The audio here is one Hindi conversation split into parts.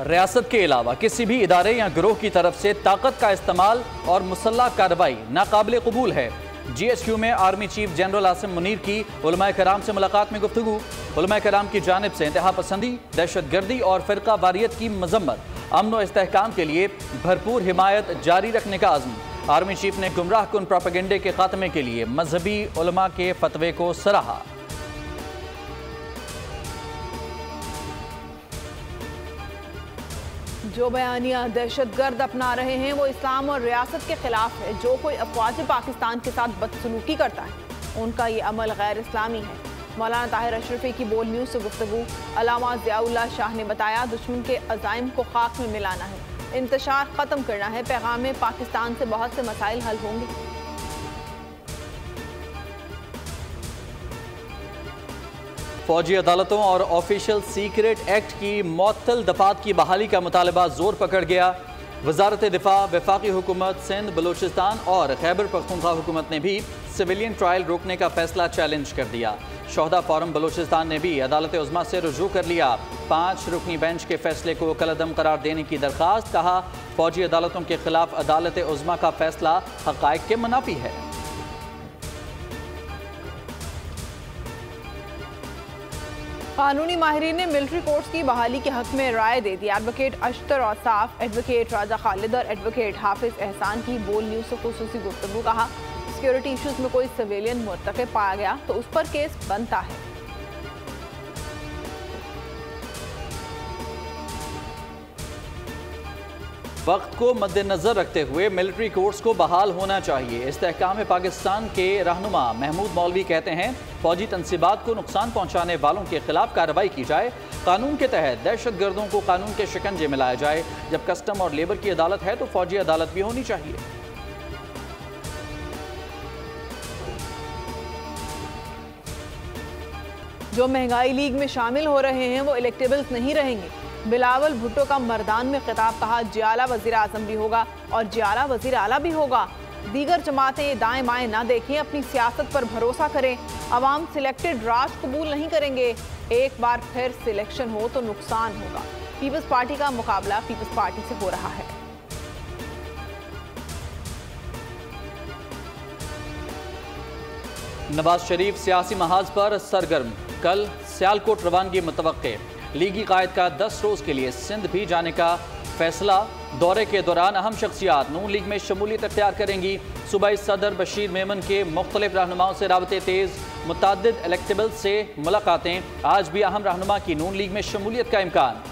रियासत के अलावा किसी भी इदारे या गिरोह की तरफ से ताकत का इस्तेमाल और मुसल्लह कार्रवाई नाकाबिल कबूल है। GHQ में army chief general Asim Munir की उलमाए कराम से मुलाकात में गुफ्तगू। उलमाए कराम की जानिब से इंतहा पसंदी, दहशत गर्दी और फिरका वारियत की मजम्मत, अमन व इस्तेहकाम के लिए भरपूर हिमायत जारी रखने का आज़म। आर्मी चीफ ने गुमराह कुन प्रोपेगेंडे के खात्मे के लिए मजहबी उलमा के फतवे को सराहा। जो बयानिया दहशत गर्द अपना रहे हैं वो इस्लाम और रियासत के खिलाफ है। जो कोई अफवाज पाकिस्तान के साथ बदसलूकी करता है उनका ये अमल गैर इस्लामी है। मौलाना ताहिर अशरफी की बोल न्यूज़ से गुफ्तगू। अल्लामा ज़ियाउल्लाह शाह ने बताया, दुश्मन के अज़ाइम को खाक में मिलाना है, इंतशार ख़त्म करना है। पैगाम में पाकिस्तान से बहुत से मसाइल हल होंगे। फौजी अदालतों और ऑफिशियल सीक्रेट एक्ट की मुअत्तल दफात की बहाली का मुतालबा जोर पकड़ गया। वजारत दिफा, वफाकी हुकूमत सिंध, बलूचिस्तान और खैबर पख्तूनख्वा हुकूमत ने भी सिविलियन ट्रायल रोकने का फैसला चैलेंज कर दिया। शोहदा फोरम बलूचिस्तान ने भी अदालत उज़्मा से रुजू कर लिया। 5 रुकनी बेंच के फैसले को कलअदम करार देने की दरख्वास्त। कहा, फौजी अदालतों के खिलाफ अदालत उज़्मा का फैसला हक़ाइक़ के मुनाफी है। कानूनी माहिरीन ने मिलिट्री कोर्ट्स की बहाली के हक में राय दे दी। एडवोकेट अशतर औसाफ, एडवोकेट राजा खालिद और एडवोकेट हाफिज एहसान की बोल न्यूज़ से खुसूसी गुफ्तगू। कहा, सिक्योरिटी इशूज में कोई सिविलियन मुर्तकब पाया गया तो उस पर केस बनता है। वक्त को मद्देनजर रखते हुए मिलिट्री कोर्ट्स को बहाल होना चाहिए। इस्तेहकाम पाकिस्तान के रहनुमा महमूद मौलवी कहते हैं, फौजी तनसीबात को नुकसान पहुंचाने वालों के खिलाफ कार्रवाई की जाए। कानून के तहत दहशत गर्दों को कानून के शिकंजे में लाया जाए। जब कस्टम और लेबर की अदालत है तो फौजी अदालत भी होनी चाहिए। जो महंगाई लीग में शामिल हो रहे हैं वो इलेक्टेबल्स नहीं रहेंगे। बिलावल भुट्टो का मर्दान में खिताब। कहा, जियाला वज़ीर आज़म भी होगा और जियाला वज़ीर आला भी होगा। दीगर जमातें दाएं बाएं ना देखें, अपनी सियासत पर भरोसा करें। अवाम सिलेक्टेड राज कबूल नहीं करेंगे। एक बार फिर सिलेक्शन हो तो नुकसान होगा। पीपल्स पार्टी का मुकाबला पीपल्स पार्टी से हो रहा है। नवाज शरीफ सियासी महाज पर सरगर्म। कल सियालकोट रवानगी मुतवक्के। लीगी कायद का 10 रोज़ के लिए सिंध भी जाने का फैसला। दौरे के दौरान अहम शख्सियात नून लीग में शमूलियत अख्तियार करेंगी। सूबाई सदर बशीर मेमन के मुख्तलिफ रहनुमाओं से राबते तेज़। मुतअद्दिद इलेक्टेबल से मुलाकातें। आज भी अहम रहनुमा की नून लीग में शमूलियत का इम्कान।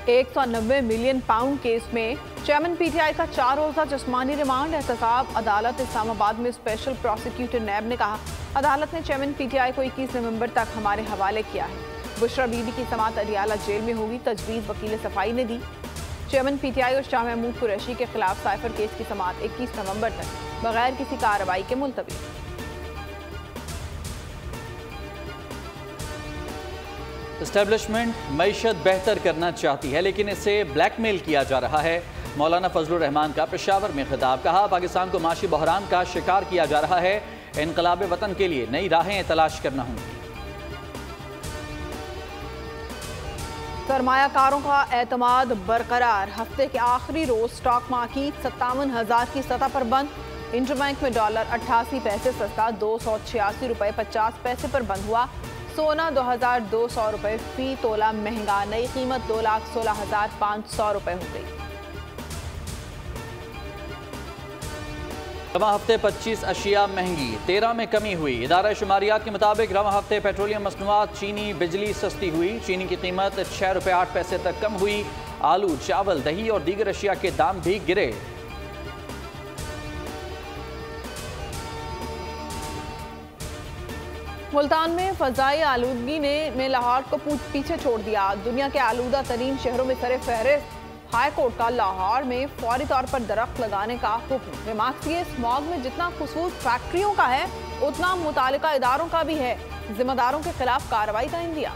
£190 मिलियन केस में चेयरमैन PTI का 4 रोज़ा जिस्मानी रिमांड। एहतसाब अदालत इस्लामाबाद में स्पेशल प्रोसिक्यूटर नैब ने कहा, अदालत ने चेयरमैन PTI को 21 नवंबर तक हमारे हवाले किया है। बुशरा बीबी की समाअत अडियाला जेल में होगी, तजवीज़ वकील सफाई ने दी। चेयरमैन PTI और शाह महमूद कुरैशी के खिलाफ साइफर केस की समाअत 21 नवंबर तक बगैर किसी कार्रवाई के मुलतवी। एस्टेब्लिशमेंट मईशत बेहतर करना चाहती है लेकिन इसे ब्लैकमेल किया जा रहा है। मौलाना फजलुर रहमान का पेशावर में खिताब। कहा, पाकिस्तान को माशी बहरान का शिकार किया जा रहा है। इनकलाब वतन के लिए नई राहें तलाश करना होंगी। सरमायाकारों का एतमाद बरकरार। हफ्ते के आखिरी रोज स्टॉक मार्केट 57,000 की सतह पर बंद। इंटरबैंक में डॉलर 88 पैसे सस्ता ₹286.50 पर बंद हुआ। सोना 2,200 रुपये फी तोला महंगा। नई कीमत 2,16,500 रुपये हो गई। रवां हफ्ते 25 अशिया महंगी, 13 में कमी हुई। इदारा शुमारियात के मुताबिक रवां हफ्ते पेट्रोलियम मसनूआत, चीनी, बिजली सस्ती हुई। चीनी की कीमत ₹6.08 तक कम हुई। आलू, चावल, दही और दीगर अशिया के दाम भी गिरे। मुल्तान में फ़ज़ाई आलूदगी में लाहौर को पीछे छोड़ दिया। दुनिया के आलूदा तरीन शहरों में सरे फहरिस्त। हाई कोर्ट का लाहौर में फौरी तौर पर दरख्त लगाने का हुक्म। रिमार्क्स ये, स्मॉग में जितना कसूर फैक्ट्रियों का है उतना मुतालिका इदारों का भी है। जिम्मेदारों के खिलाफ कार्रवाई का इंदिया।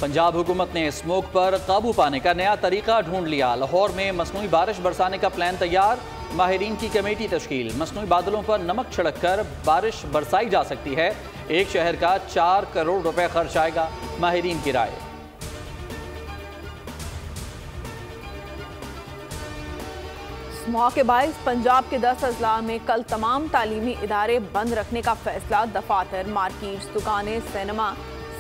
पंजाब हुकूमत ने स्मोक पर काबू पाने का नया तरीका ढूंढ लिया। लाहौर में मसनूई बारिश बरसाने का प्लान तैयार। माहिरीन की कमेटी तश्कील। मसनूई बादलों पर नमक छिड़क कर बारिश बरसाई जा सकती है। एक शहर का 4 करोड़ रुपए खर्च आएगा, माहिरीन की राय। स्मॉग के बायस पंजाब के 10 अजला में कल तमाम तालीमी इदारे बंद रखने का फैसला। दफातर, मार्केट्स, दुकानें, सिनेमा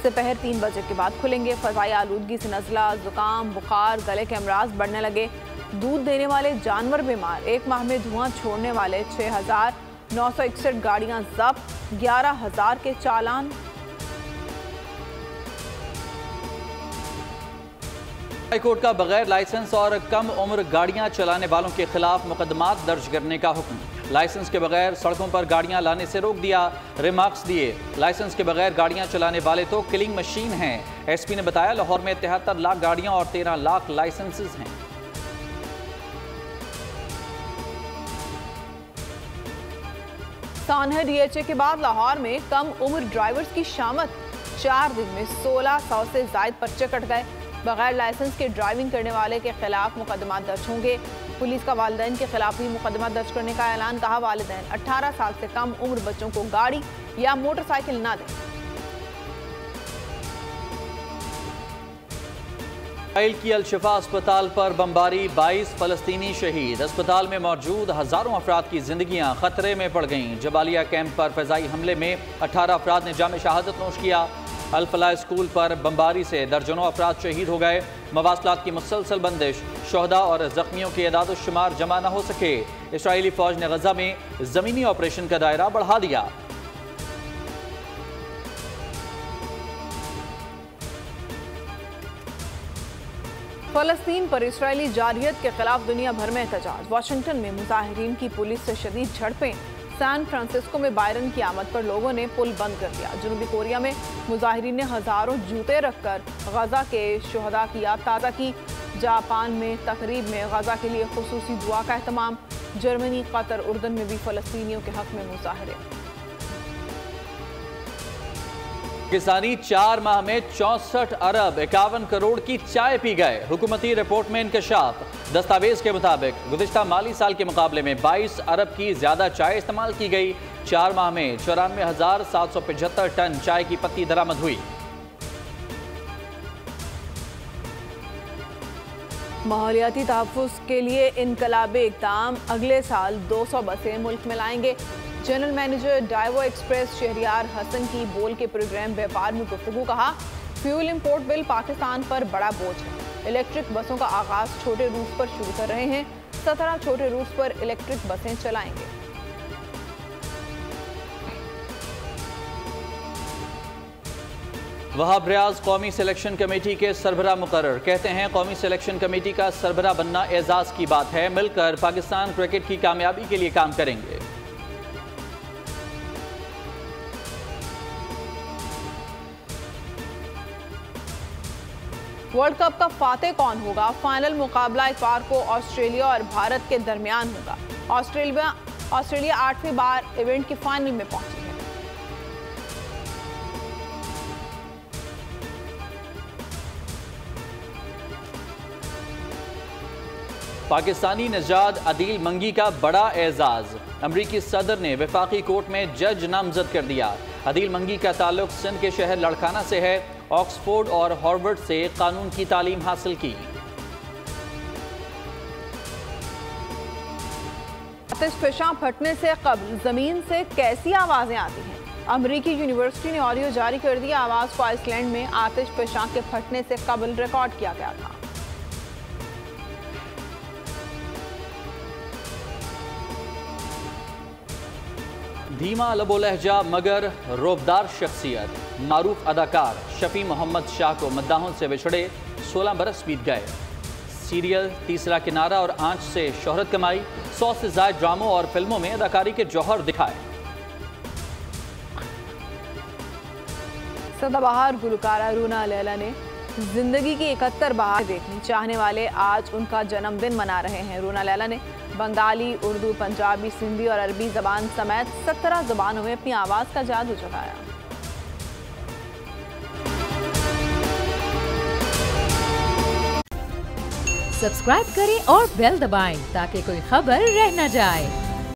दोपहर 3 बजे के बाद खुलेंगे। फ़ज़ाई आलूदगी से नज़ला, ज़ुकाम, बुखार, गले के अमराज बढ़ने लगे। दूध देने वाले जानवर बीमार। एक माह में धुआं छोड़ने वाले 6,961 गाड़ियां जब्त, 11,000 के चालान। हाईकोर्ट का बगैर लाइसेंस और कम उम्र गाड़ियां चलाने वालों के खिलाफ मुकदमात दर्ज करने का हुक्म। लाइसेंस के बगैर सड़कों पर गाड़ियां लाने से रोक दिया, रिमार्क्स दिए। लाइसेंस के बगैर गाड़ियां चलाने वाले तो किलिंग मशीन हैं। एसपी ने बताया लाहौर में 73 लाख गाड़ियां और 13 लाख लाइसेंसेस हैं। सानहा डीएचए के बाद लाहौर में कम उम्र ड्राइवर्स की शामत। 4 दिन में 1600 से ज्यादा पर्चे कट गए। बगैर लाइसेंस के ड्राइविंग करने वाले के खिलाफ मुकदमा दर्ज होंगे। पुलिस का वालिदैन के खिलाफ भी मुकदमा दर्ज करने का ऐलान। कहा वालिदैन 18 साल से कम उम्र बच्चों को गाड़ी या मोटरसाइकिल ना दें। इसराइल की अल-शिफा अस्पताल पर बमबारी, 22 फलस्तीनी शहीद। अस्पताल में मौजूद हजारों अफराद की जिंदगियां खतरे में पड़ गईं। जबालिया कैंप पर फजाई हमले में 18 अफराद ने जाम शहादत नोश किया। अल-फलाह स्कूल पर बमबारी से दर्जनों अफराद शहीद हो गए। मवासलात की मुसलसल बंदिश, शोहदा और जख्मियों के एदाद-उश-शुमार जमा न हो सके। इसराइली फौज ने गजा में जमीनी ऑपरेशन का दायरा बढ़ा दिया। फलस्तीन पर इसराइली जारहियत के खिलाफ दुनिया भर में एहतजाज। वाशिंगटन में मुजाहिरीन की पुलिस से शदीद झड़पें। सैन फ्रांसिस्को में बायरन की आमद पर लोगों ने पुल बंद कर दिया। जनूबी कोरिया में मुजाहिरीन ने हजारों जूते रखकर गजा के शुहदा की याद ताज़ा की। जापान में तकरीब में गजा के लिए खुसूसी दुआ का एहतमाम। जर्मनी, कतर, उर्दन में भी फलस्तीनियों के हक में मुजाहरे। पाकिस्तानी 4 माह में 64 अरब 51 करोड़ की चाय पी गए। हुकूमती रिपोर्ट में इंकशाफ। दस्तावेज के मुताबिक गुज़िश्ता माली साल के मुकाबले में 22 अरब की ज्यादा चाय इस्तेमाल की गई। 4 माह में 94,775 टन चाय की पत्ती दरामद हुई। माहौलियाती तहफ़्फ़ुज़ के लिए इनकलाबी इक़दाम। अगले साल 200 बसें मुल्क में लाएंगे। General manager Daewoo express Shahryar Hasan की बोल के प्रोग्राम व्यापार में गुफ्तगू। कहा फ्यूल इंपोर्ट बिल पाकिस्तान पर बड़ा बोझ है। इलेक्ट्रिक बसों का आगाज छोटे रूट पर शुरू कर रहे हैं। 17 छोटे रूट पर इलेक्ट्रिक बसें चलाएंगे। वहाब रियाज कौमी सिलेक्शन कमेटी के सरबराह मुकर्रर। कहते हैं कौमी सिलेक्शन कमेटी का सरबराह बनना एजाज की बात है। मिलकर पाकिस्तान क्रिकेट की कामयाबी के लिए काम करेंगे। वर्ल्ड कप का फातेह कौन होगा? फाइनल मुकाबला इतवार को ऑस्ट्रेलिया और भारत के दरमियान होगा। ऑस्ट्रेलिया 8वीं बार इवेंट की फाइनल में पहुंची है। पाकिस्तानी नजाद अदील मंगी का बड़ा एजाज। अमरीकी सदर ने वफाकी कोर्ट में जज नामजद कर दिया। अदील मंगी का ताल्लुक सिंध के शहर लड़खाना से है। ऑक्सफोर्ड और हार्वर्ड से कानून की तालीम हासिल की। आतिशफशां फटने से कबल जमीन से कैसी आवाजें आती हैं? अमरीकी यूनिवर्सिटी ने ऑडियो जारी कर दिया। आवाज को आइसलैंड में आतिशफशां के फटने से कबल रिकॉर्ड किया गया था। धीमा लबो लहजा मगर रोबदार शख्सियत। मारूफ अदाकार शफी मोहम्मद शाह को मद्दाहों से बिछड़े 16 बरस बीत गए। सीरियल तीसरा किनारा और आंच से शोहरत कमाई। 100 से ज्यादा ड्रामों और फिल्मों में अदाकारी के जौहर दिखाए। सदाबहार गुलकारा रूना लैला ने जिंदगी की 71 बहार देखनी। चाहने वाले आज उनका जन्मदिन मना रहे हैं। रूना लैला ने बंगाली, उर्दू, पंजाबी, सिंधी और अरबी जबान समेत 17 जबानों में अपनी आवाज़ का जादू जगाया। सब्सक्राइब करें और बेल दबाएं ताकि कोई खबर रह न जाए।